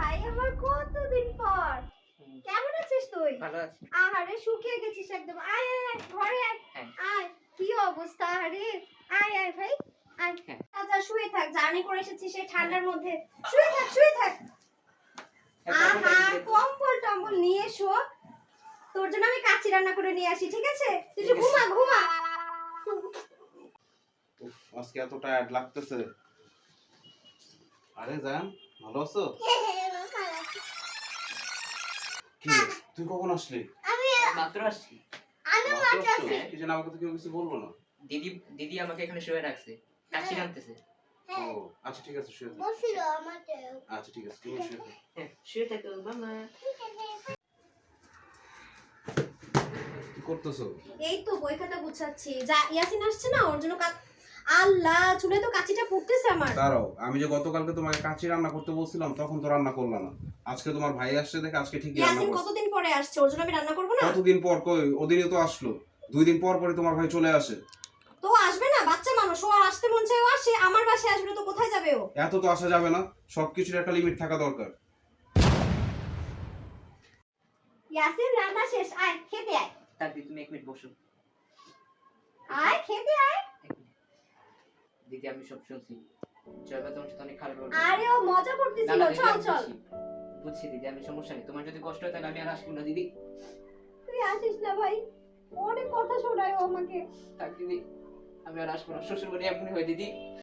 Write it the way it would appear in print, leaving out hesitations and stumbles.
ভাই আমার কতদিন পর। কেমন আছিস তুই? ভালো আছি। আহারে শুকিয়ে গেছিস একদম। আয় আয় আয় ঘরে আয়। হ্যাঁ। আয় কি অবস্থা আরে। আয় আয় ভাই। আয়। হ্যাঁ। আচ্ছা শুয়ে থাক। জার্নি করে এসেছিস এই ঠান্ডার মধ্যে। শুয়ে থাক শুয়ে থাক। আহা কম্বল টম্বল নিয়ে শো। তোর জন্য আমি কাচ্চি রান্না করে নিয়ে আসি ঠিক আছে? তুই একটু ঘুমা ঘুমা। উফ, আজকে এত টায়ার্ড লাগতেছে। আরে জান, ভালো আছো? কি রে, তুই কখন আসলি? মাত্র আসছি। মাত্র আসছো? কি যেন আমাকে তো কেউ কিছু বললো না। দিদি দিদি আমাকে এখানে শুয়ে রাখছে, কাশি টানতেছে। ও আচ্ছা ঠিক আছে, শুয়ে থাক। আচ্ছা ঠিক আছে, তুমি শুয়ে থাক। হ্যাঁ, শুয়ে থাকো মামা। কি করতেছো? এই তো বই খাতা গুছাচ্ছি। যা ইয়াসিন আসছে না ওর জন্য আল্লাহ চুলে তো কাচিটা পুড়তেছে আমার। দাঁড়াও, আমি যে গতকালকে তোমাকে কাচ্চি রান্না করতে বলছিলাম তখন তো রান্না করলা না। আজকে তোমার ভাই আসছে দেখে আজকে ঠিকই রান্না ইয়াসিন করছি। কতদিন পরে আসছে ওর জন্য আমি রান্না করব না? কতদিন পর? কই ওদিনই তো আসলো। 2 দিন পর পরে তোমার ভাই চলে আসে। তো আসবে না, বাচ্চা মানুষ, ও আসতে মন চায় ও আসে, আমার বাসায় আসবে না তো কোথায় যাবে ও? এত তো আসা যাবে না, সবকিছুর একটা লিমিট থাকা দরকার। ইয়াসিন রান্না শেষ, আয় খেতে আয়। তারপরে তুমি 1 মিনিট বসো। আয় খেতে আয়। 1 মিনিট। দিদি আমি সব শুনছি। জয়বা তোমার সাথে অনেক খারাপ বলবে। আরে ও মজা না করতেছিল, না দিদি, চল আমি চল। বুঝছি দিদি, আমি সমস্যা নেই। তোমার যদি কষ্ট হয় তাহলে আমি আর আসবো না দিদি। তুই আসিস না ভাই, অনেক কথা শোনায় ও আমাকে। থাক দিদি, আমি আর আসবো না। শ্বশুর বাড়ি এমনই হয় দিদি।